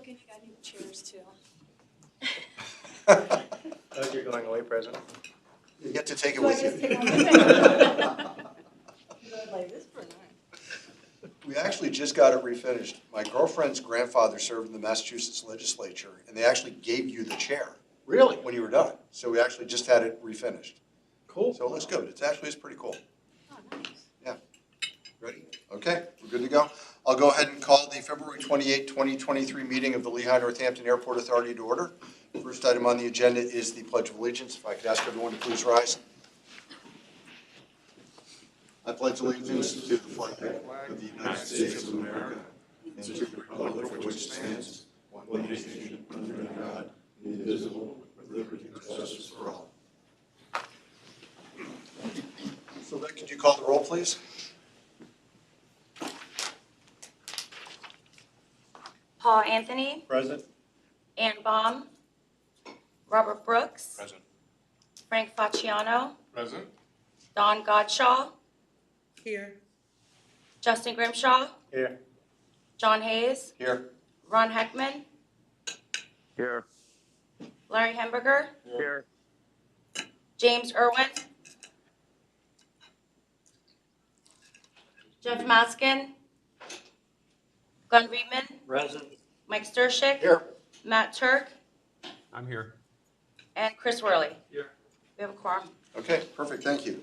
looking, you got new chairs too. Oh, you're going away, President? You get to take it So I with just you. take one with me? Like this for nice. We actually just got it refinished. My girlfriend's grandfather served in the Massachusetts legislature, and they actually gave you the chair Really? when you were done. So we actually just had it refinished. Cool. So it looks good. It's pretty cool. Oh, nice. Yeah. Ready? Okay, we're good to go. I'll go ahead and call the February 28, 2023 meeting of the Lehigh Northampton Airport Authority to order. First item on the agenda is the Pledge of Allegiance. If I could ask everyone to please rise. I pledge allegiance to the flag of the United States of America and to the republic for which it stands, one nation, under God, indivisible, with liberty and justice for all. So then, could you call the roll, please? Paul Anthony, Present? Ann Baum, Robert Brooks, Present. Frank Facciano, Present. Don Godshaw, Here. Justin Grimshaw, Here. John Hayes, Here. Ron Heckman, Here. Larry Hemberger, Here. James Irwin, Jeff Maskin, Glenn Reedman, Present. Mike Stershik, Here. Matt Turk, I'm here. and Chris Worley. Here. We have a quorum. Okay, perfect, thank you.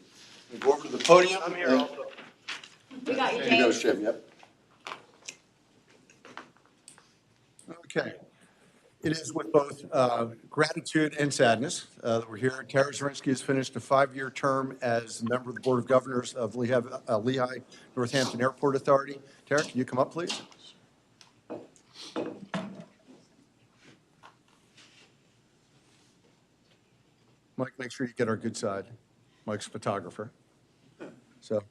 We go over to the podium. I'm here also. We got you, There you go, James. Jim, yep. Okay. It is with both gratitude and sadness that we're here. Tara Zirinsky has finished a 5-year term as a member of the Board of Governors of Lehigh Northampton Airport Authority. Tara, can you come up, please? Mike, make sure you get our good side. Mike's a photographer. So,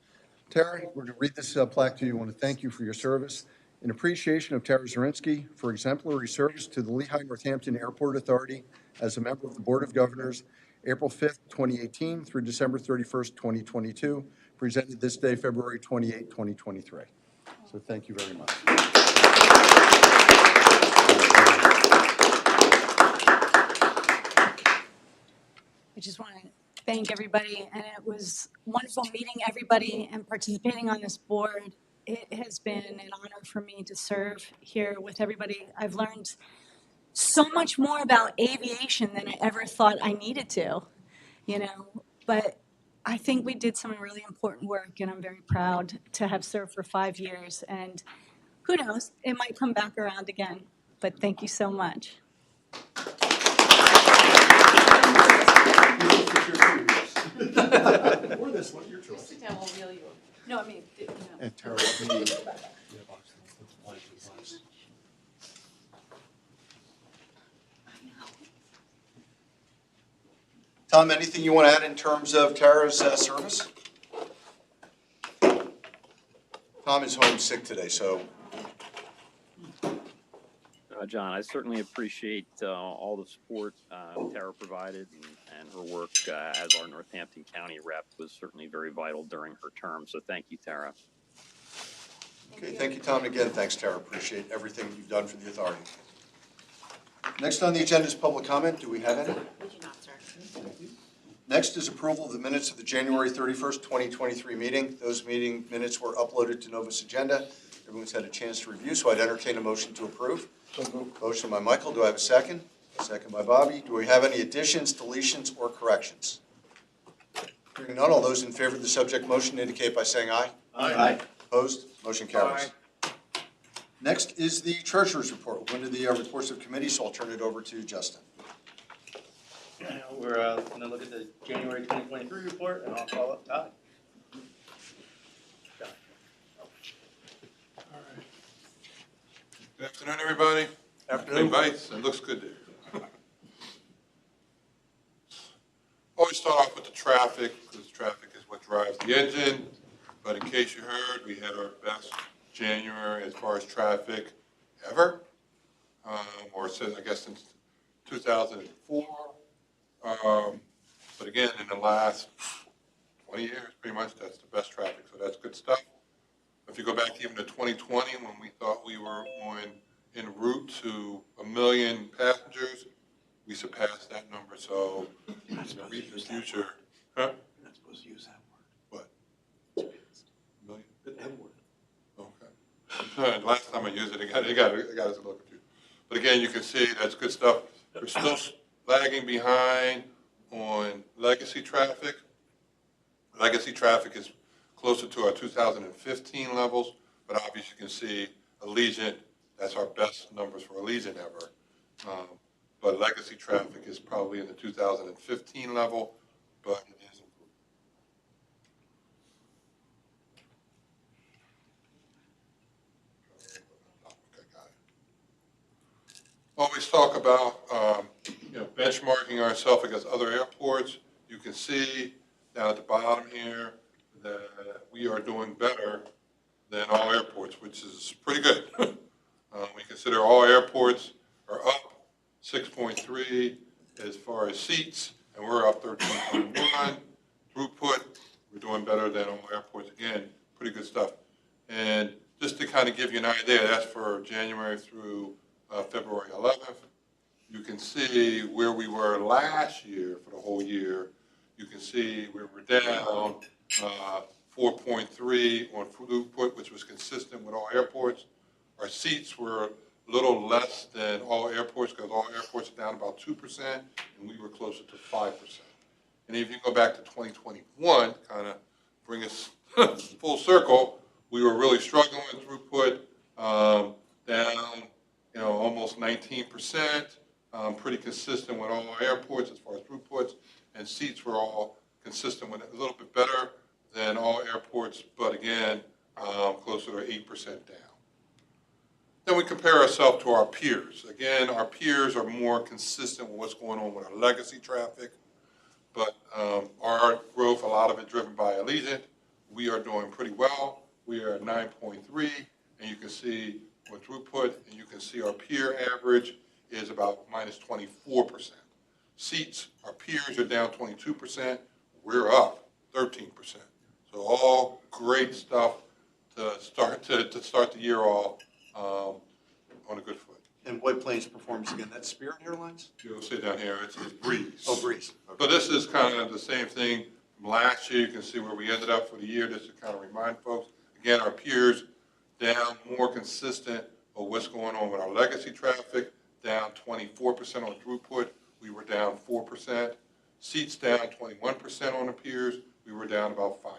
Tara, we're going to read this plaque to you. I want to thank you for your service. In appreciation of Tara Zirinsky for exemplary service to the Lehigh Northampton Airport Authority as a member of the Board of Governors, April 5th, 2018 through December 31st, 2022, presented this day, February 28, 2023. So thank you very much. I just want to thank everybody, and it was wonderful meeting everybody and participating on this board. It has been an honor for me to serve here with everybody. I've learned so much more about aviation than I ever thought I needed to, but I think we did some really important work, and I'm very proud to have served for 5 years, and who knows, it might come back around again, but thank you so much. Or this one, your choice. No, I mean, And Tara, Tom, anything you want to add in terms of Tara's service? Tom is home sick today, so. John, I certainly appreciate all the support Tara provided, and her work as our Northampton County rep was certainly very vital during her term. So thank you, Tara. Okay, thank you, Tom. Again, thanks, Tara. Appreciate everything you've done for the authority. Next on the agenda is public comment. Do we have any? We do not, sir. Next is approval of the minutes of the January 31st, 2023 meeting. Those meeting minutes were uploaded to Novus Agenda. Everyone's had a chance to review, so I'd entertain a motion to approve. Motion by Michael. Do I have a second? Second by Bobby. Do we have any additions, deletions, or corrections? Hearing none, all those in favor of the subject motion indicate by saying aye. Aye. Opposed? Motion carries. Next is the treasurer's report. We'll go into the reports of committee, so I'll turn it over to Justin. We're going to look at the January 2023 report, and I'll call up Todd. Good afternoon, everybody. Afternoon. Vice, it looks good there. Always start off with the traffic, because traffic is what drives the engine. But in case you heard, we had our best January as far as traffic ever, or since, I guess, since 2004. But again, in the last 20 years, pretty much, that's the best traffic, so that's good stuff. If you go back even to 2020, when we thought we were going en route to 1 million passengers. We surpassed that number, so in the future, huh? You're not supposed to use that word. What? Million? Okay. Last time I used it, it got us a little confused. But again, you can see that's good stuff. We're still lagging behind on legacy traffic. Legacy traffic is closer to our 2015 levels, but obviously you can see Allegiant, that's our best numbers for Allegiant ever. But legacy traffic is probably in the 2015 level, but it is improving. Okay, got it. Always talk about, benchmarking ourselves against other airports. You can see down at the bottom here that we are doing better than all airports, which is pretty good. We consider all airports are up 6.3 as far as seats, and we're up 13.1. Throughput, we're doing better than all airports. Again, pretty good stuff. And just to kind of give you an idea, that's for January through February 11th. You can see where we were last year for the whole year. You can see we were down 4.3 on throughput, which was consistent with all airports. Our seats were a little less than all airports because all airports are down about 2%, and we were closer to 5%. And if you go back to 2021, kind of bring us full circle, we were really struggling with throughput, down, almost 19%, pretty consistent with all our airports as far as throughputs, and seats were all consistent with a little bit better than all airports, but again, closer to 8% down. Then we compare ourselves to our peers. Again, our peers are more consistent with what's going on with our legacy traffic, but our growth, a lot of it driven by Allegiant. We are doing pretty well. We are at 9.3, and you can see with throughput, and you can see our peer average is about minus 24%. Seats, our peers are down 22%. We're up 13%. So all great stuff to start the year off on a good foot. And White Plains performance again, that's Spirit Airlines? You'll see down here, it's Breeze. Oh, Breeze. Okay. So this is kind of the same thing from last year. You can see where we ended up for the year, just to kind of remind folks. Again, our peers down, more consistent of what's going on with our legacy traffic, down 24% on throughput. We were down 4%. Seats down 21% on the peers. We were down about 5%.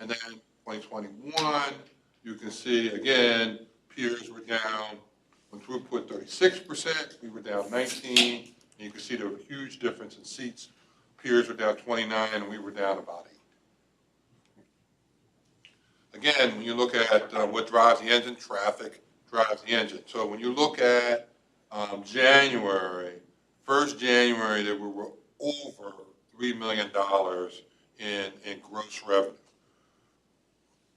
And then 2021, you can see again, peers were down on throughput 36%. We were down 19. And you can see there was a huge difference in seats. Peers were down 29, and we were down about 8. Again, when you look at what drives the engine, traffic drives the engine. So when you look at January, 1st January, that we were over $3 million in gross revenue.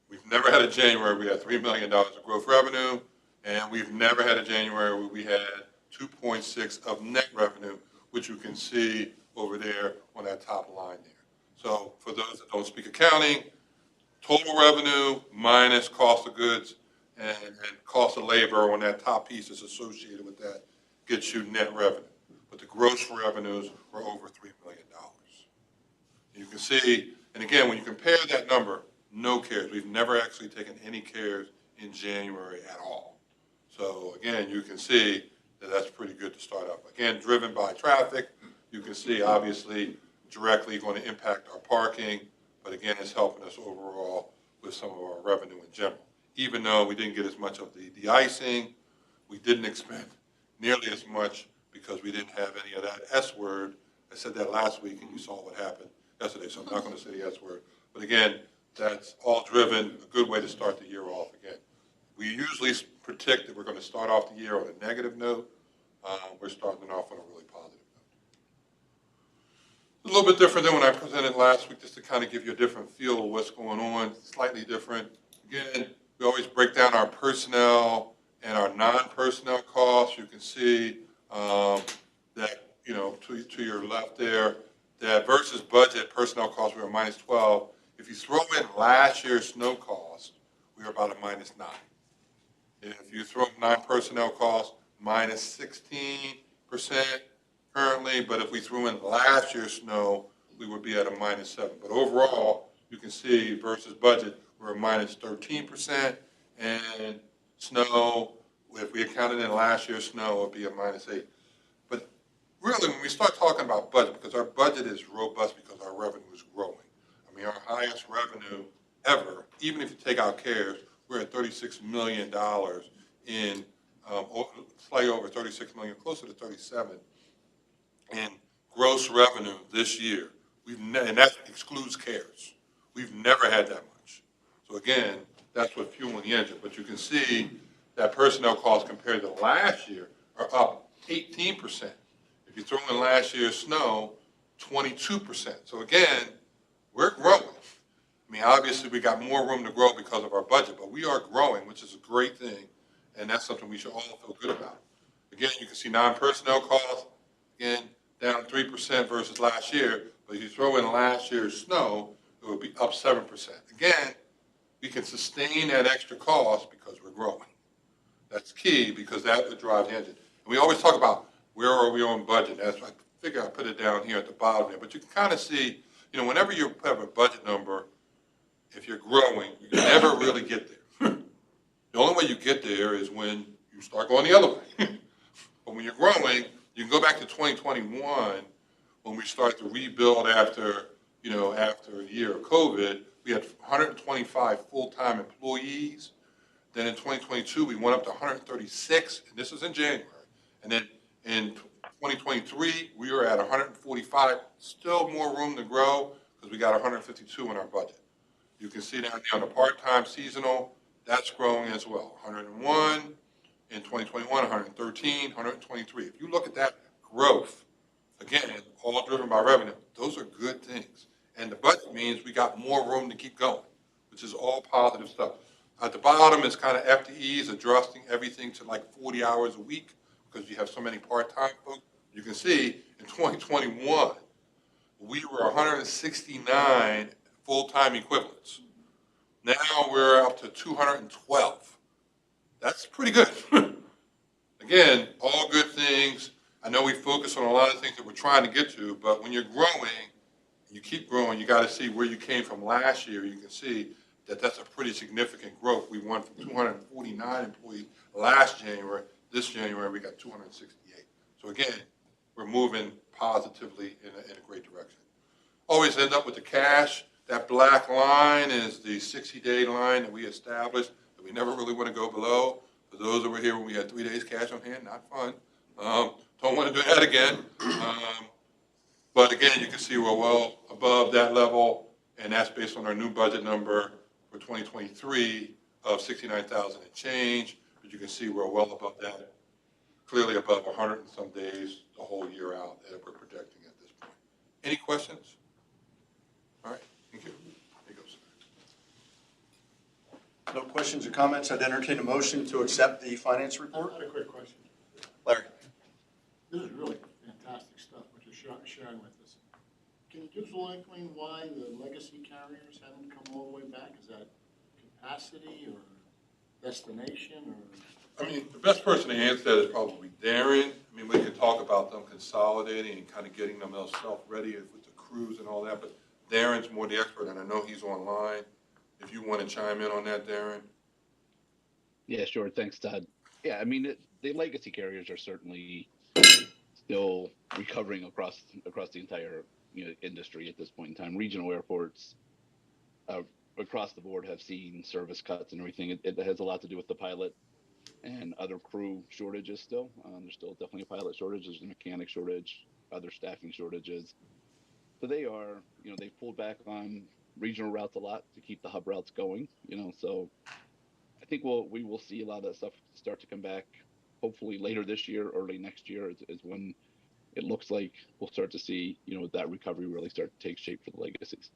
We've never had a January where we had $3 million of gross revenue, and we've never had a January where we had 2.6 of net revenue, which you can see over there on that top line there. So for those that don't speak accounting, total revenue minus cost of goods and cost of labor on that top piece is associated with that gets you net revenue. But the gross revenues were over $3 million. You can see, and again, when you compare that number, no CARES. We've never actually taken any CARES in January at all. So again, you can see that that's pretty good to start off. Again, driven by traffic, you can see obviously directly going to impact our parking, but again, it's helping us overall with some of our revenue in general. Even though we didn't get as much of the de-icing, we didn't expend nearly as much because we didn't have any of that S word. I said that last week and you saw what happened yesterday, so I'm not going to say the S word. But again, that's all driven, a good way to start the year off again. We usually predict that we're going to start off the year on a negative note. We're starting off on a really positive note. A little bit different than when I presented last week, just to kind of give you a different feel of what's going on, slightly different. Again, we always break down our personnel and our non-personnel costs. You can see that, to your left there, that versus budget personnel costs, we were minus 12. If you throw in last year's snow cost, we were about a minus 9. If you throw non-personnel costs, minus 16% currently, but if we threw in last year's snow, we would be at a minus 7. But overall, you can see versus budget, we're a minus 13%, and snow, if we accounted in last year's snow, it would be a minus 8. But really, when we start talking about budget, because our budget is robust because our revenue is growing. I mean, our highest revenue ever, even if you take out CARES, we're at $36 million in, slightly over 36 million, closer to 37 in gross revenue this year. And that excludes CARES. We've never had that much. So again, that's what fueling the engine. But you can see that personnel costs compared to last year are up 18%. If you throw in last year's snow, 22%. So again, we're growing. I mean, obviously, we got more room to grow because of our budget, but we are growing, which is a great thing, and that's something we should all feel good about. Again, you can see non-personnel costs, again, down 3% versus last year, but if you throw in last year's snow, it would be up 7%. Again, we can sustain that extra cost because we're growing. That's key because that would drive the engine. And we always talk about where are we on budget. That's why I figure I put it down here at the bottom there. But you can kind of see, you know, whenever you have a budget number, if you're growing, you can never really get there. The only way you get there is when you start going the other way. But when you're growing, you can go back to 2021 when we started to rebuild after a year of COVID. We had 125 full-time employees. Then in 2022, we went up to 136, and this was in January. And then in 2023, we were at 145, still more room to grow because we got 152 in our budget. You can see down there on the part-time seasonal, that's growing as well. 101 in 2021, 113, 123. If you look at that growth, again, all driven by revenue, those are good things. And the budget means we got more room to keep going, which is all positive stuff. At the bottom is kind of FTEs, adjusting everything to like 40 hours a week because you have so many part-time folks. You can see in 2021, we were 169 full-time equivalents. Now we're up to 212. That's pretty good. Again, all good things. I know we focus on a lot of things that we're trying to get to, but when you're growing, you keep growing, you got to see where you came from last year. You can see that that's a pretty significant growth. We went from 249 employees last January. This January, we got 268. So again, we're moving positively in a great direction. Always end up with the cash. That black line is the 60-day line that we established that we never really want to go below. For those that were here when we had 3 days cash on hand, not fun. Don't want to do that again. But again, you can see we're well above that level, and that's based on our new budget number for 2023 of 69,000 and change. But you can see we're well above that, clearly above 100 and some days the whole year out that we're projecting at this point. Any questions? All right, thank you. Here goes. No questions or comments. I'd entertain a motion to accept the finance report. I had a quick question. Larry. This is really fantastic stuff, what you're sharing with us. Can you just explain why the legacy carriers haven't come all the way back? Is that capacity or destination or? I mean, the best person to answer that is probably Darren. I mean, we can talk about them consolidating and kind of getting themselves ready with the crews and all that, but Darren's more the expert, and I know he's online. If you want to chime in on that, Darren. Yeah, sure. Thanks, Todd. Yeah, I mean, the legacy carriers are certainly still recovering across the entire industry at this point in time. Regional airports across the board have seen service cuts and everything. It has a lot to do with the pilot and other crew shortages still. There's still definitely a pilot shortage. There's a mechanic shortage, other staffing shortages. So they are, they've pulled back on regional routes a lot to keep the hub routes going, so I think we will see a lot of that stuff start to come back hopefully later this year, early next year is when it looks like we'll start to see, that recovery really start to take shape for the legacies.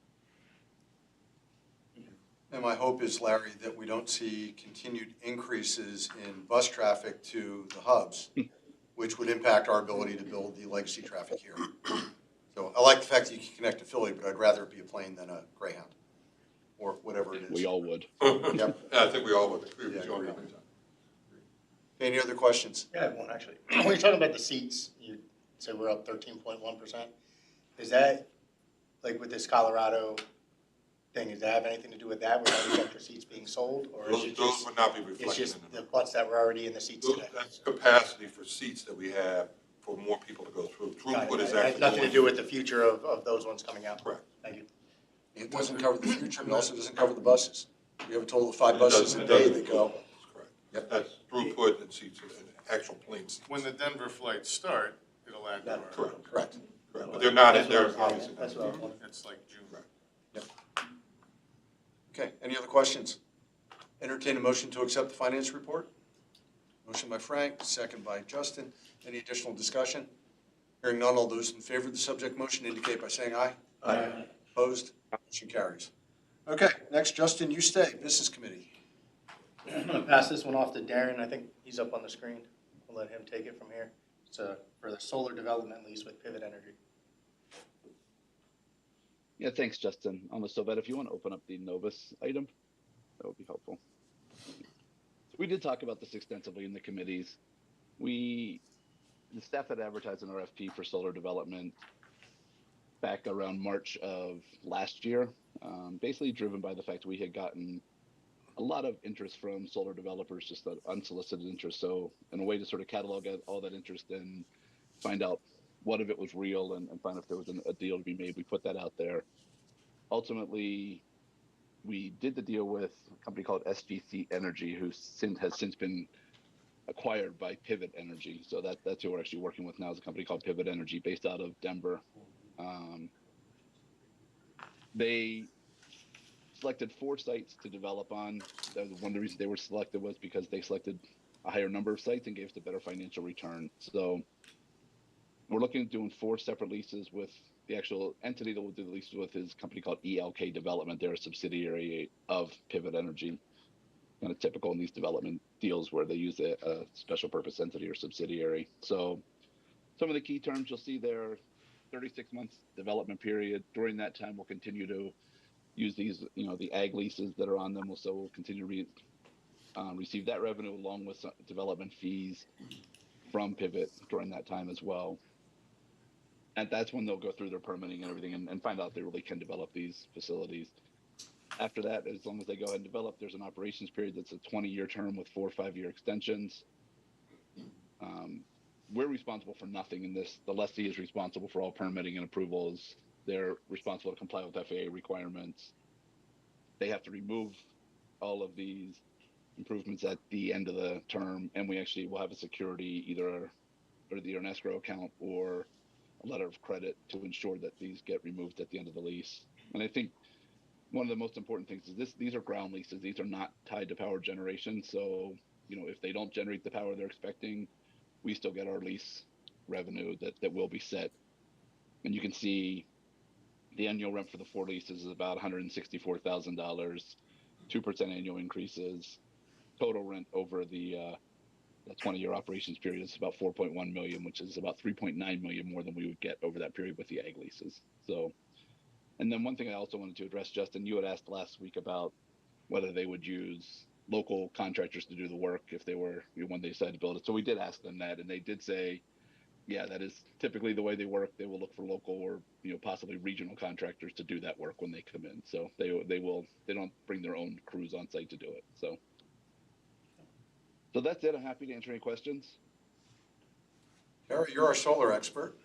And my hope is, Larry, that we don't see continued increases in bus traffic to the hubs, which would impact our ability to build the legacy traffic here. So I like the fact that you can connect to Philly, but I'd rather it be a plane than a Greyhound or whatever it is. We all would. Yep. Yeah, I think we all would agree with Yeah, you on agree. that. Any other questions? Yeah, I have one actually. When you're talking about the seats, you said we're up 13.1%. Is that, like with this Colorado thing, does that have anything to do with that, with all these extra seats being sold? Or is Those, it those just, would not be it's reflected just in the the butts that were already in the seats number. today? That's capacity for seats that we have for more people to go through. Got Throughput it. is It has actually nothing to going- do with the future of those ones coming out? Correct. Thank you. It doesn't cover the future, it also doesn't cover the buses. We have a total of 5 buses a day that go. That's correct. Yep. That's throughput and seats, and actual plane seats. When the Denver flights start, it'll add to our. Correct. Correct. Correct. But they're not, That's what I they're was getting at. obviously. That's what I was wondering. It's like June. Okay, any other questions? Entertain a motion to accept the finance report. Motion by Frank, second by Justin. Any additional discussion? Hearing none, all those in favor of the subject motion indicate by saying aye. Aye. Opposed? Motion carries. Okay, next, Justin, you stay, Business Committee. I'm gonna pass this one off to Darren. I think he's up on the screen. We'll let him take it from here. It's for the solar development lease with Pivot Energy. Yeah, thanks, Justin. So that if you want to open up the Novus item, that would be helpful. So we did talk about this extensively in the committees. The staff had advertised an RFP for solar development back around March of last year, basically driven by the fact we had gotten a lot of interest from solar developers, just that unsolicited interest. So in a way to sort of catalog out all that interest and find out what of it was real and find if there was a deal to be made, we put that out there. Ultimately, we did the deal with a company called SGC Energy, who has since been acquired by Pivot Energy. So that's who we're actually working with now, is a company called Pivot Energy based out of Denver. They selected 4 sites to develop on. That was one of the reasons they were selected, was because they selected a higher number of sites and gave us a better financial return. So we're looking at doing 4 separate leases with the actual entity that we'll do the leases with is a company called ELK Development. They're a subsidiary of Pivot Energy. Kind of typical in these development deals where they use a special purpose entity or subsidiary. So some of the key terms you'll see there: 36 months development period. During that time, we'll continue to use these, the ag leases that are on them. So we'll continue to receive that revenue along with some development fees from Pivot during that time as well. And that's when they'll go through their permitting and everything and find out they really can develop these facilities. After that, as long as they go ahead and develop, there's an operations period that's a 20-year term with 4 or 5-year extensions. We're responsible for nothing in this. The lessee is responsible for all permitting and approvals. They're responsible to comply with FAA requirements. They have to remove all of these improvements at the end of the term, and we actually will have a security, either an escrow account or a letter of credit to ensure that these get removed at the end of the lease. And I think one of the most important things is these are ground leases. These are not tied to power generation. So, if they don't generate the power they're expecting, we still get our lease revenue that will be set. And you can see the annual rent for the 4 leases is about $164,000, 2% annual increases. Total rent over the 20-year operations period is about $4.1 million, which is about $3.9 million more than we would get over that period with the ag leases. So, and then one thing I also wanted to address, Justin, you had asked last week about whether they would use local contractors to do the work if they were, when they decided to build it. So we did ask them that, and they did say, yeah, that is typically the way they work. They will look for local or possibly regional contractors to do that work when they come in. So they don't bring their own crews on site to do it. So that's it. I'm happy to answer any questions. Harry, you're our solar expert.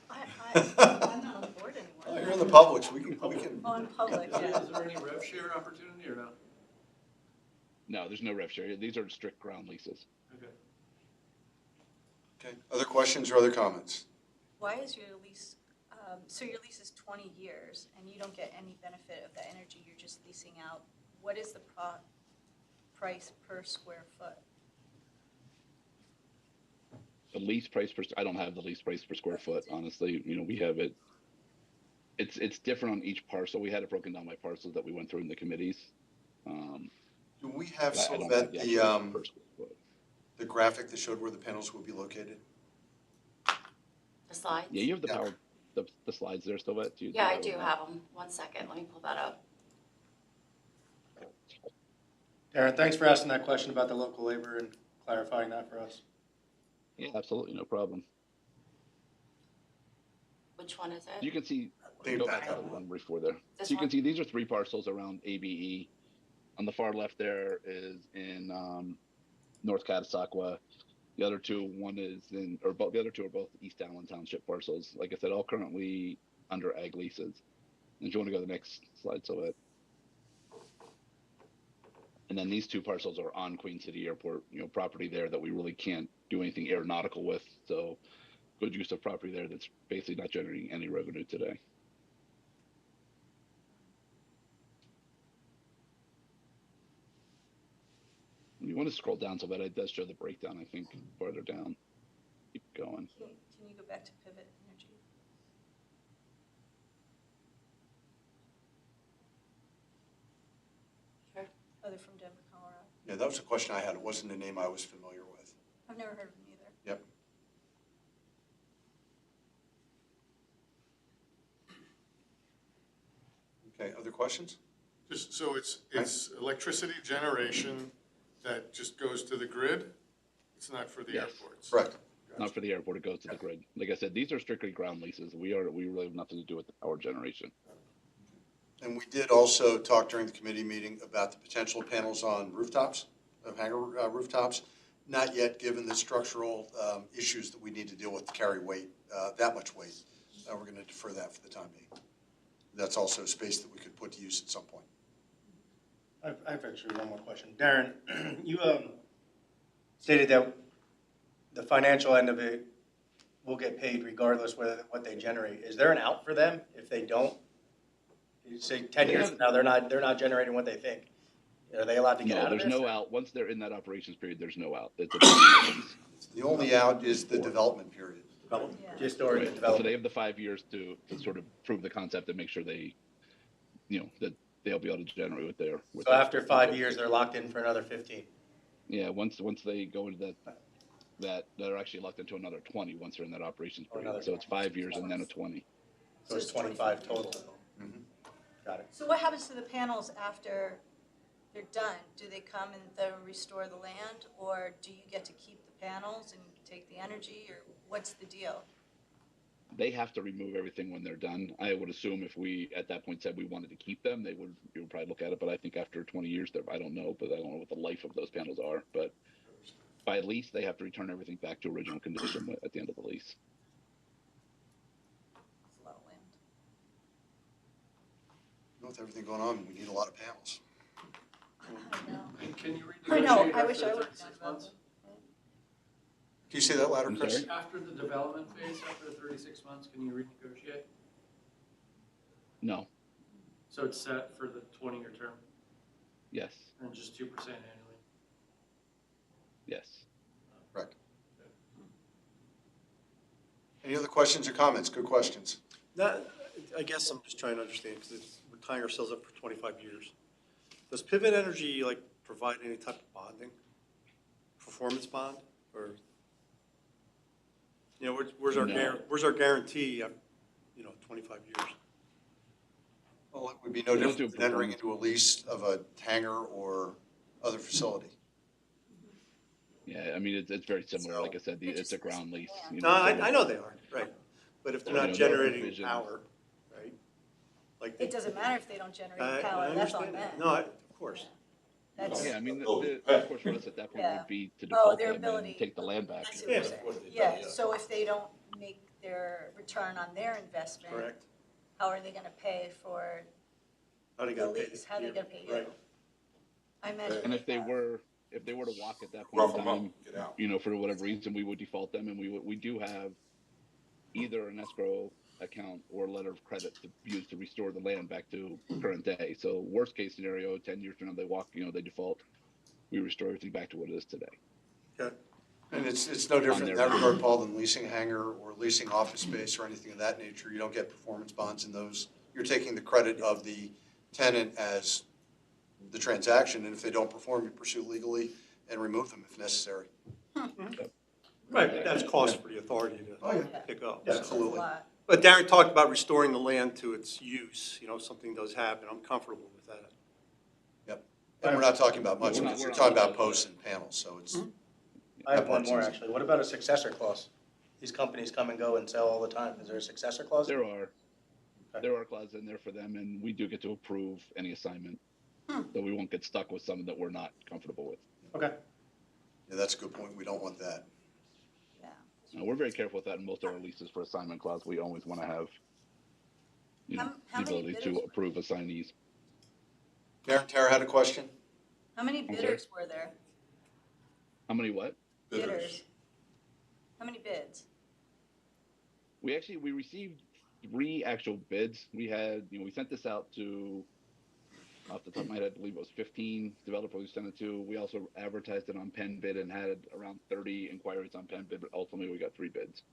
I'm not on the board Oh, anymore. you're in the public, so we can. Oh, in public, yeah. Is there any rev share opportunity or no? No, there's no rev share. These are strict ground leases. Okay. Okay, other questions or other comments? Why is your lease, so your lease is 20 years and you don't get any benefit of the energy, you're just leasing out. What is the price per square foot? The lease price I don't have the lease price per square foot, honestly. We have it. It's different on each parcel. We had it broken down by parcels that we went through in the committees. Do we have I so don't that have the actual per square foot. the graphic that showed where the panels would be located? The slides? Yeah, you have the Yeah. power, the slides there still, Beth? Yeah, I do have them. 1 second, let me pull that up. Darren, thanks for asking that question about the local labor and clarifying that for us. Yeah, absolutely, no problem. Which one is You it? can see, They go back back to up the one. one before there. This So you can one? see these are 3 parcels around ABE. On the far left there is in North Catasauqua. The other 2, one is in, or both, the other 2 are both East Allen Township parcels. Like I said, all currently under ag leases. And if you want to go to the next slide, so it. And then these 2 parcels are on Queen City Airport, property there that we really can't do anything aeronautical with. So good use of property there that's basically not generating any revenue today. You want to scroll down so that it does show the breakdown, I think, farther down. Keep going. Can you go back to Pivot Energy? Sure. Oh, they're from Denver, Colorado. Yeah, that was a question I had. It wasn't a name I was familiar with. I've never heard of them either. Yep. Okay, other questions? Just, so it's electricity generation that just goes to the grid? It's not for the Yes. airports? Correct. Not for the airport, it goes to the grid. Like I said, these are strictly ground leases. We really have nothing to do with the power generation. And we did also talk during the committee meeting about the potential panels on rooftops, of hangar rooftops. Not yet, given the structural issues that we need to deal with to carry weight, that much weight. We're going to defer that for the time being. That's also space that we could put to use at some point. I have actually one more question. Darren, you stated that the financial end of it will get paid regardless what they generate. Is there an out for them if they don't? You say 10 years from now, they're not generating what they think. Are they allowed to get out No, of there's this? no out. Once they're in that operations period, there's no out. It's The only out is the development period. Just during the right. So they development. have the 5 years to sort of prove the concept and make sure they, that they'll be able to generate with their. So after 5 years, they're locked in for another 15. Yeah, once they go into that they're actually locked into another 20 once they're in that operations period. Another So it's 5 years and then a 20. So it's 25 total. Mhm. Got it. So what happens to the panels after they're done? Do they come and then restore the land, or do you get to keep the panels and take the energy, or what's the deal? They have to remove everything when they're done. I would assume if we at that point said we wanted to keep them, we would probably look at it. But I think after 20 years, I don't know what the life of those panels are. But by lease, they have to return everything back to original condition at the end of the lease. It's a lot of land. With everything going on, we need a lot of panels. I know. And can you I know, renegotiate I wish after I the would have 36 known about months? them. Can you say that louder, I'm Chris? sorry? After the development phase, after the 36 months, can you renegotiate? No. So it's set for the 20-year term Yes. and just 2% annually? Yes. Correct. Any other questions or comments? Good questions. I guess I'm just trying to understand, because we're tying ourselves up for 25 years. Does Pivot Energy, provide any type of bonding? Performance bond, or, where's our No. where's our guarantee, 25 years? Well, it would be no We don't different do than entering performance. into a lease of a hangar or other facility. Yeah, I mean, it's very similar. Like I said, it's a ground lease. No, I know they are, right. But if they're You not know, there are generating provisions. power, right? It doesn't matter if they don't generate I power, that's on understand them. that. No, of course. That's, Yeah, I mean, of course, for us at that point Yeah. would be to Oh, default their them ability. and take the land back. I see what you're saying. Yeah, so if they don't make their return on their investment, Correct. how are they gonna pay for How they the gonna pay lease? How are they gonna pay you? Right. I imagine. And if they were to walk at that point in time, Get out. for whatever reason, we would default them, and we do have either an escrow account or a letter of credit to use to restore the land back to current day. So worst case scenario, 10 years from now, they walk, they default, we restore everything back to what it is today. Okay. And it's no different in that regard, Paul, than leasing a hangar or leasing office space or anything of that nature. You don't get performance bonds in those. You're taking the credit of the tenant as the transaction, and if they don't perform, you pursue legally and remove them if necessary. Right, but that's cost for the authority Oh, yeah. to pick up. Yeah, so. absolutely. A lot. But Darren talked about restoring the land to its use, if something does happen, I'm comfortable with that. Yep. And we're not talking about much, We're not- because we're we're talking not- about posts and panels, so it's, I have That one part's more, easy. actually. What about a successor clause? These companies come and go and sell all the time. Is there a successor clause? There are. Okay. There are clauses in there for them, and we do get to approve any assignment. So we won't get stuck with something that we're not comfortable with. Okay. yeah, that's a good point. We don't want that. Yeah. We're very careful with that in most of our leases for assignment clause. We always want to have, How the many ability bidders to were approve assignees. Karen, Tara had a question? How many sorry? bidders were there? How many what? Bidders. How many bids? We received 3 actual bids. We had, we sent this out to, off the top of my head, I believe it was 15 developers we sent it to. We also advertised it on Penn Bid and had around 30 inquiries on Penn Bid, but ultimately we got 3 bids.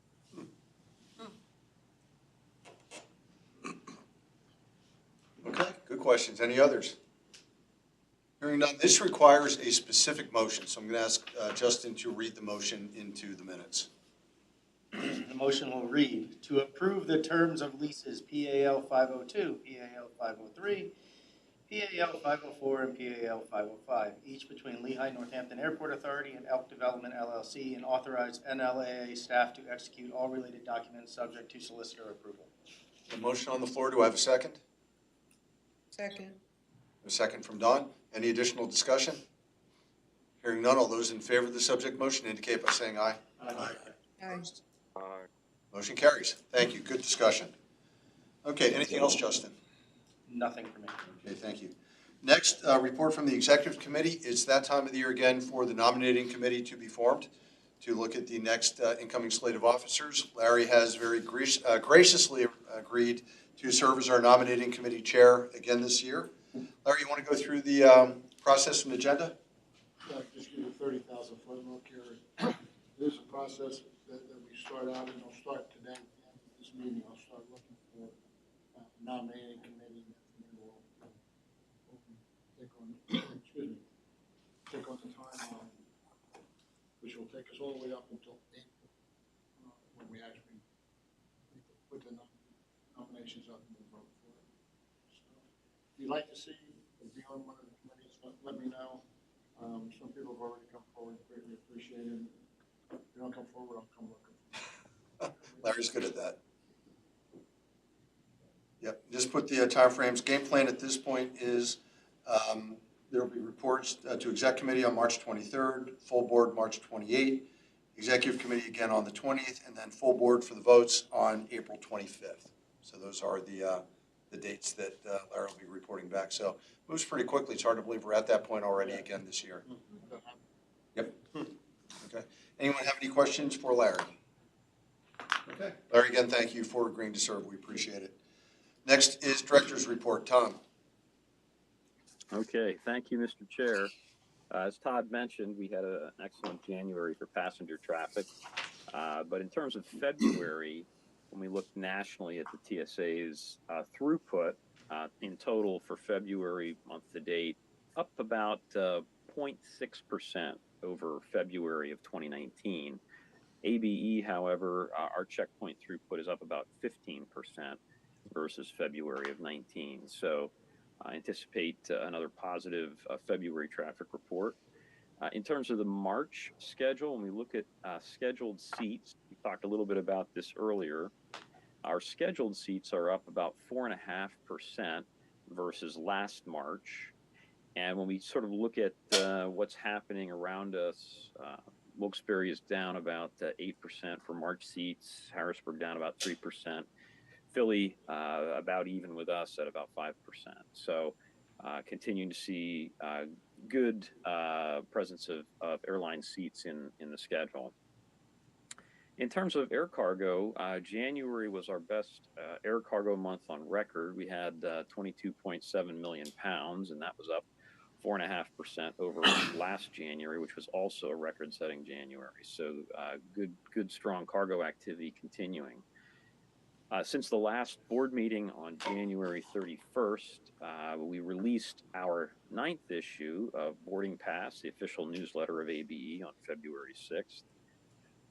Okay, good questions. Any others? Hearing none, this requires a specific motion, so I'm going to ask Justin to read the motion into the minutes. The motion will read, to approve the terms of leases PAL 502, PAL 503, PAL 504, and PAL 505, each between Lehigh Northampton Airport Authority and Elk Development LLC, and authorize NLAA staff to execute all related documents subject to solicitor approval. A motion on the floor. Do I have a second? Second. A second from Don. Any additional discussion? Hearing none, all those in favor of the subject motion indicate by saying aye. Aye. Motion carries. Thank you. Good discussion. Okay, anything else, Justin? Nothing for me. Okay, thank you. Next, report from the executive committee. It's that time of the year again for the nominating committee to be formed to look at the next incoming slate of officers. Larry has very graciously agreed to serve as our nominating committee chair again this year. Larry, you want to go through the process and agenda? Yeah, just give you 30,000 foot look here. There's a process that we start out, and I'll start today, at the end of this meeting, I'll start looking for nominating committee. And then we'll take on, take on the timeline, which will take us all the way up until April, when we actually put the nominations up and we'll vote for it. So, if you'd like to see, be on one of the committees, let me know. Some people have already come forward, greatly appreciated. If you don't come forward, I'll come looking. Larry's good at that. Yep, just put the timeframes. Game plan at this point is there will be reports to exec committee on March 23rd, full board March 28th, executive committee again on the 20th, and then full board for the votes on April 25th. So those are the dates that Larry will be reporting back. So it moves pretty quickly. It's hard to believe we're at that point already again this year. Yep. Okay. Anyone have any questions for Larry? Okay. Larry, again, thank you for agreeing to serve. We appreciate it. Next is director's report. Tom. Okay, thank you, Mr. Chair. As Todd mentioned, we had an excellent January for passenger traffic. But in terms of February, when we looked nationally at the TSA's throughput in total for February month to date, up about 0.6% over February of 2019. ABE, however, our checkpoint throughput is up about 15% versus February of 19. So I anticipate another positive February traffic report. In terms of the March schedule, when we look at scheduled seats, we talked a little bit about this earlier. Our scheduled seats are up about 4.5% versus last March. And when we sort of look at what's happening around us, Wilkes-Barre is down about 8% for March seats, Harrisburg down about 3%, Philly about even with us at about 5%. So continuing to see good presence of airline seats in the schedule. In terms of air cargo, January was our best air cargo month on record. We had 22.7 million pounds, and that was up 4.5% over last January, which was also a record-setting January. So good, strong cargo activity continuing. Since the last board meeting on January 31st, we released our 9th issue of Boarding Pass, the official newsletter of ABE, on February 6th.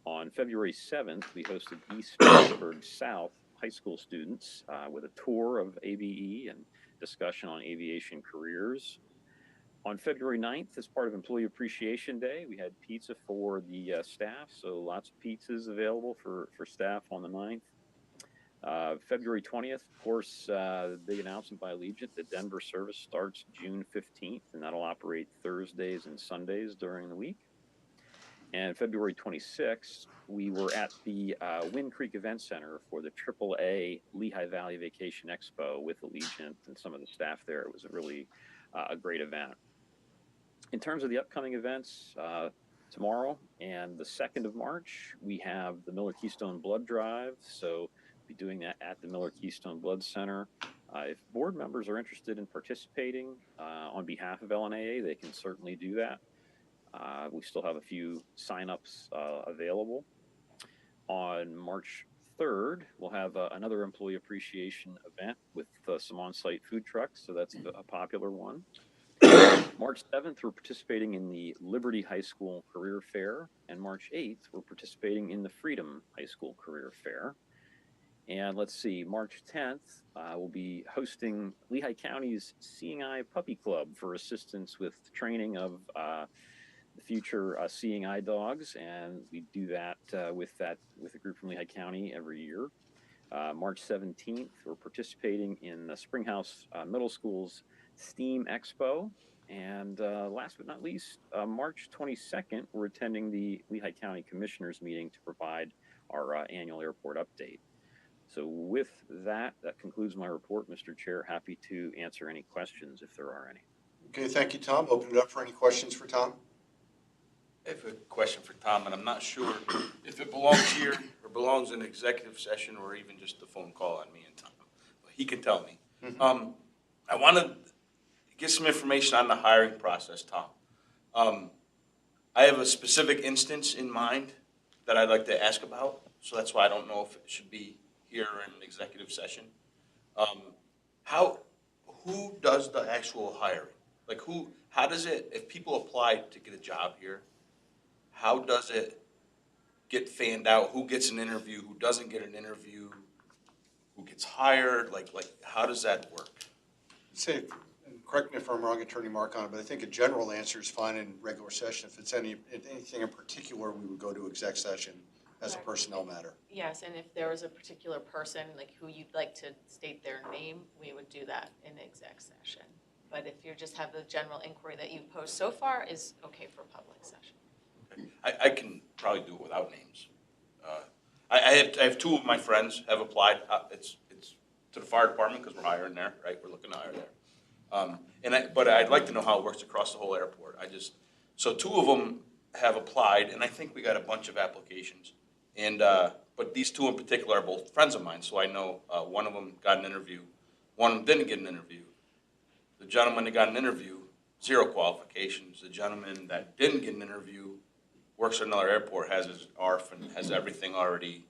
On February 7th, we hosted East Pittsburgh South high school students with a tour of ABE and discussion on aviation careers. On February 9th, as part of Employee Appreciation Day, we had pizza for the staff, so lots of pizzas available for staff on the 9th. February 20th, of course, the big announcement by Allegiant, the Denver service starts June 15th, and that'll operate Thursdays and Sundays during the week. And February 26th, we were at the Wind Creek Event Center for the AAA Lehigh Valley Vacation Expo with Allegiant and some of the staff there. It was a really a great event. In terms of the upcoming events, tomorrow and the 2nd of March, we have the Miller Keystone Blood Drive. So be doing that at the Miller Keystone Blood Center. If board members are interested in participating on behalf of LNAA, they can certainly do that. We still have a few signups available. On March 3rd, we'll have another employee appreciation event with some on-site food trucks, so that's a popular one. March 7th, we're participating in the Liberty High School Career Fair, and March 8th, we're participating in the Freedom High School Career Fair. And let's see, March 10th, we'll be hosting Lehigh County's Seeing Eye Puppy Club for assistance with training of the future Seeing Eye dogs, and we do that with a group from Lehigh County every year. March 17th, we're participating in the Springhouse Middle School's STEAM Expo. And last but not least, March 22nd, we're attending the Lehigh County Commissioners meeting to provide our annual airport update. So with that, that concludes my report, Mr. Chair. Happy to answer any questions if there are any. Okay, thank you, Tom. Open it up for any questions for Tom. I have a question for Tom, and I'm not sure if it belongs here or belongs in executive session or even just a phone call on me and Tom. But he can tell me. I want to get some information on the hiring process, Tom. I have a specific instance in mind that I'd like to ask about, so that's why I don't know if it should be here or in an executive session. Who does the actual hiring? Like how does it, if people apply to get a job here, how does it get fanned out? Who gets an interview? Who doesn't get an interview? Who gets hired? Like how does that work? Say, and correct me if I'm wrong, Attorney Marcon, but I think a general answer is fine in regular session. If it's anything in particular, we would go to exec session as a personnel matter. Yes, and if there was a particular person, like who you'd like to state their name, we would do that in exec session. But if you just have the general inquiry that you've posed so far is okay for public session. I can probably do it without names. I have two of my friends have applied. It's to the fire department because we're hiring there, right? We're looking to hire there. But I'd like to know how it works across the whole airport. So two of them have applied, and I think we got a bunch of applications. And but these two in particular are both friends of mine, so I know one of them got an interview, one of them didn't get an interview. The gentleman that got an interview, 0 qualifications. The gentleman that didn't get an interview works at another airport, has his ARF and has everything already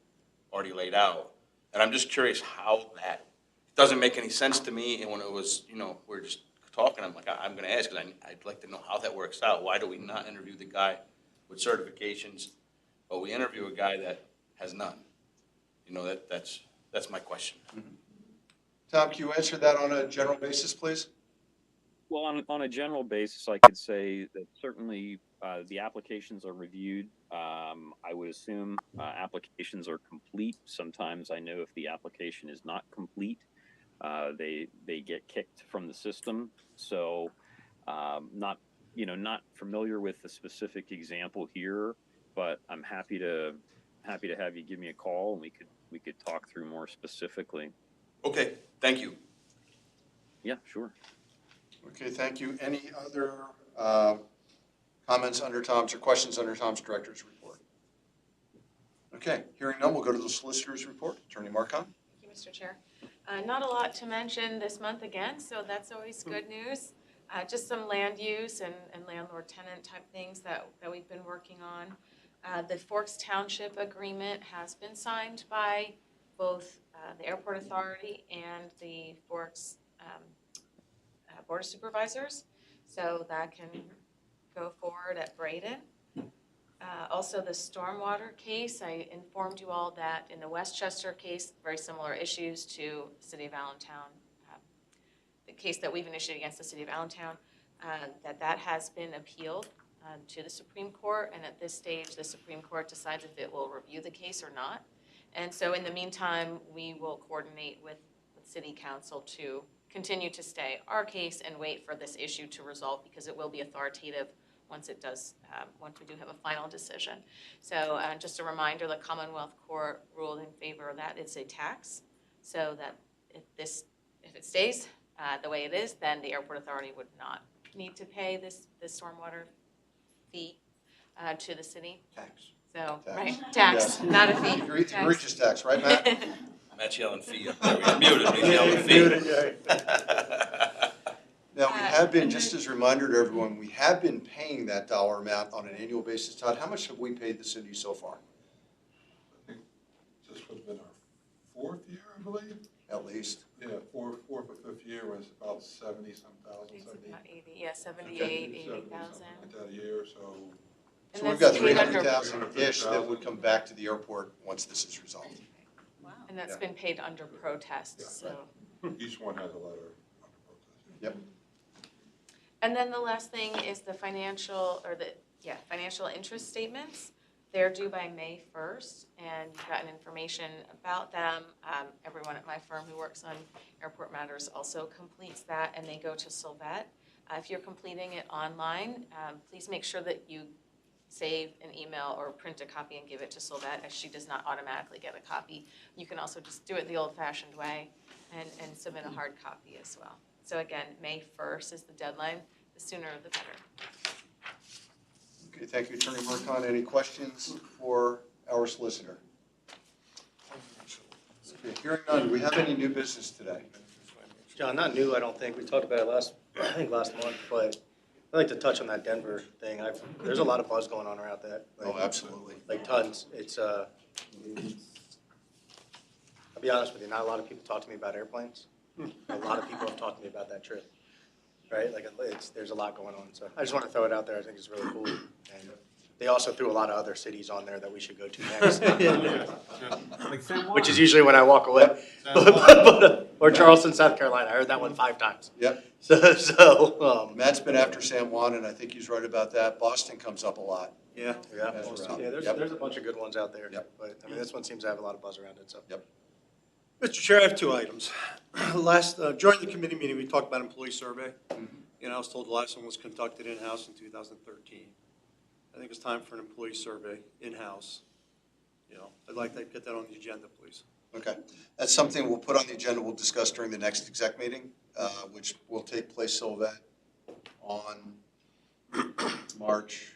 laid out. And I'm just curious how that, it doesn't make any sense to me. And when it was, we're just talking, I'm like, I'm going to ask because I'd like to know how that works out. Why do we not interview the guy with certifications, but we interview a guy that has none? That's my question. Tom, can you answer that on a general basis, please? Well, on a general basis, I could say that certainly the applications are reviewed. I would assume applications are complete. Sometimes I know if the application is not complete, they get kicked from the system. So not familiar with the specific example here, but I'm happy to have you give me a call and we could talk through more specifically. Okay, thank you. Yeah, sure. Okay, thank you. Any other comments under Tom's or questions under Tom's director's report? Okay, hearing none, we'll go to the solicitor's report. Attorney Marcon. Thank you, Mr. Chair. Not a lot to mention this month again, so that's always good news. Just some land use and landlord-tenant type things that we've been working on. The Forks Township agreement has been signed by both the Airport Authority and the Forks Board of Supervisors, so that can go forward at Braden. Also, the stormwater case, I informed you all that in the Westchester case, very similar issues to the City of Allentown, the case that we've initiated against the City of Allentown. that has been appealed to the Supreme Court, and at this stage, the Supreme Court decides if it will review the case or not. And so in the meantime, we will coordinate with City Council to continue to stay our case and wait for this issue to resolve, because it will be authoritative once it does, once we do have a final decision. So just a reminder, the Commonwealth Court ruled in favor of that. It's a tax, so that if it stays the way it is, then the airport authority would not need to pay this stormwater fee to the city. Tax. So, Tax. right, tax, Yes. not a fee. Egregious tax, right, Matt? Matt's yelling fee up there. He's muted, but he's yelling fee. Now, we have been, just as a reminder to everyone, we have been paying that dollar amount on an annual basis. Todd, how much have we paid the city so far? I think this would have been our 4th year, I believe. At least. Yeah, fourth or 5th year was about 70-some thousand, It's 70. about 80, yeah, 78, 80,000. Like that a year, so. And So we've that's got paid under- 300,000-ish that would come back to the airport once this is resolved. Wow. And that's Yeah. been paid under protest, Yeah. so. Each one has a letter under protest. Yep. And then the last thing is the financial interest statements. They're due by May 1st, and you've gotten information about them. Everyone at my firm who works on airport matters also completes that, and they go to Sylvette. If you're completing it online, please make sure that you save an email or print a copy and give it to Sylvette, as she does not automatically get a copy. You can also just do it the old-fashioned way and submit a hard copy as well. So again, May 1st is the deadline. The sooner the better. Okay, thank you, Attorney Mercon. Any questions for our solicitor? Okay, hearing none, do we have any new business today? John, not new, I don't think. We talked about it last month, but I'd like to touch on that Denver thing. There's a lot of buzz going on around that. Oh, absolutely. Like tons. I'll be honest with you, not a lot of people talk to me about airplanes. A lot of people have talked to me about that trip, right? Like, there's a lot going on, so I just want to throw it out there. I think it's really cool. And they also threw a lot of other cities on there that we should go to next. Which is usually when I walk away. Or Charleston, South Carolina. I heard that one 5 times. Yep. So Matt's been after San Juan, and I think he's right about that. Boston comes up a lot. Yeah, As well. there's Yep. a bunch of good ones out there. Yep. But, I mean, this one seems to have a lot of buzz around it, so. Yep. Mr. Chair, I have 2 items. During the committee meeting, we talked about employee survey. And I was told the last one was conducted in-house in 2013. I think it's time for an employee survey in-house. I'd like to get that on the agenda, please. Okay. That's something we'll put on the agenda. We'll discuss during the next exec meeting, which will take place, Sylvette, on March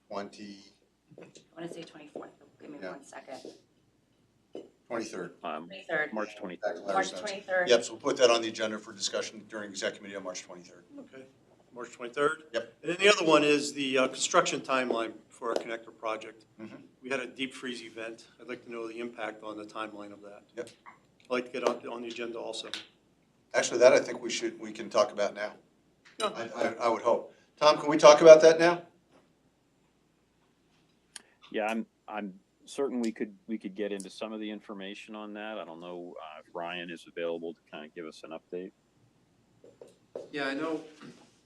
20. I want to say 24th, give me Yeah. 1 second. 23rd. 23rd. March 23rd. March 23rd. Yep, so we'll put that on the agenda for discussion during exec committee on March 23rd. Okay, March 23rd? Yep. And then the other one is the construction timeline for our connector project. Mhm. We had a deep freeze event. I'd like to know the impact on the timeline of that. Yep. I'd like to get on the agenda also. Actually, that I think we can talk about now. No. I would hope. Tom, can we talk about that now? Yeah, I'm certain we could get into some of the information on that. I don't know if Ryan is available to kind of give us an update. Yeah, I know.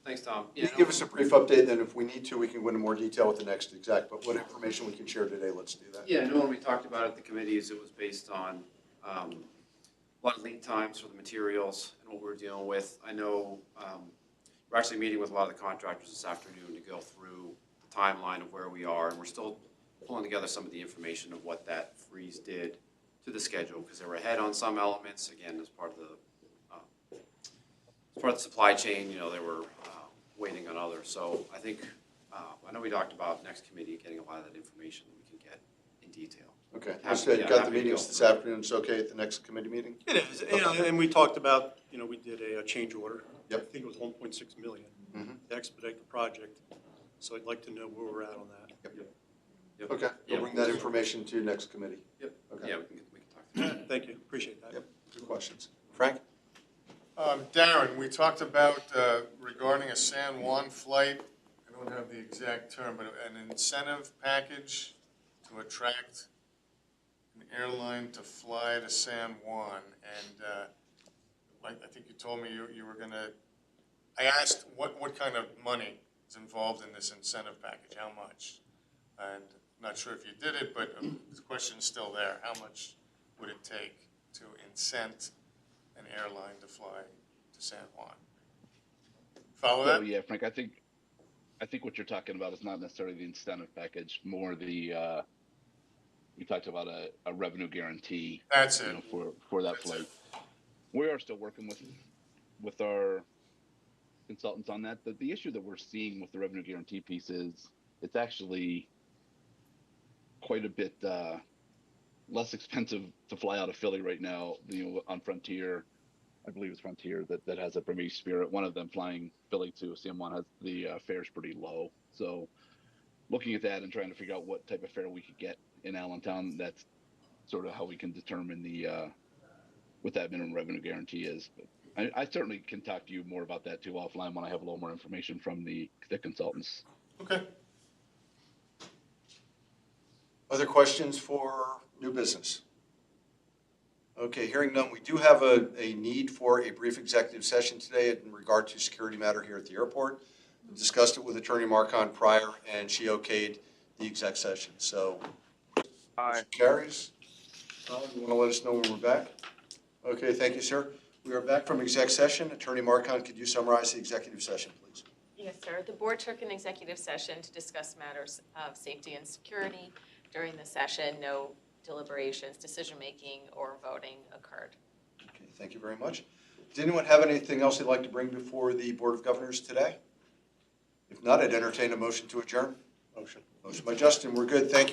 Thanks, Tom. You can give us a brief update, then if we need to, we can go into more detail with the next exec, but what information we can share today, let's do that. Yeah, I know when we talked about it at the committees, it was based on a lot of lead times for the materials and what we were dealing with. I know we're actually meeting with a lot of the contractors this afternoon to go through the timeline of where we are, and we're still pulling together some of the information of what that freeze did to the schedule, because they were ahead on some elements, again, as part of the supply chain, they were waiting on others. So I think, I know we talked about next committee getting a lot of that information that we can get in detail. Okay, Happy- so you yeah, got happy the to meetings go this through it. afternoon, it's okay at the next committee meeting? It is, and we talked about, we did a change order. Yep. I think it was 1.6 million Mhm. to expedite the project. So I'd like to know where we're at on that. Yep. Okay, we'll bring that information to next committee. Yep. Okay. Yeah, we can talk through that. Thank you, appreciate that. Yep, good questions. Frank? Darren, we talked about regarding a San Juan flight, I don't have the exact term, but an incentive package to attract an airline to fly to San Juan. And I think you told me you were going to I asked what kind of money is involved in this incentive package, how much? And I'm not sure if you did it, but the question's still there. How much would it take to incent an airline to fly to San Juan? Follow So that? yeah, Frank, I think what you're talking about is not necessarily the incentive package, more the we talked about a revenue guarantee. That's You it. know, for that flight. We are still working with our consultants on that. The issue that we're seeing with the revenue guarantee piece is it's actually quite a bit less expensive to fly out of Philly right now. You know, on Frontier, I believe it's Frontier that has it from East Spirit. One of them flying Philly to San Juan has the fare's pretty low. So looking at that and trying to figure out what type of fare we could get in Allentown, that's sort of how we can determine the what that minimum revenue guarantee is. But I certainly can talk to you more about that too offline when I have a little more information from the consultants. Okay. Other questions for new business? Okay, hearing none, we do have a need for a brief executive session today in regard to security matter here at the airport. We discussed it with Attorney Marcon prior, and she okayed the exec session. So, motion carries. Colin, you want to let us know when we're back? Okay, thank you, sir. We are back from exec session. Attorney Marcon, could you summarize the executive session, please? Yes, sir. The board took an executive session to discuss matters of safety and security. During the session, no deliberations, decision-making, or voting occurred. Okay, thank you very much. Does anyone have anything else they'd like to bring before the Board of Governors today? If not, I'd entertain a motion to adjourn. Motion. Motion by Justin, we're good. Thank you.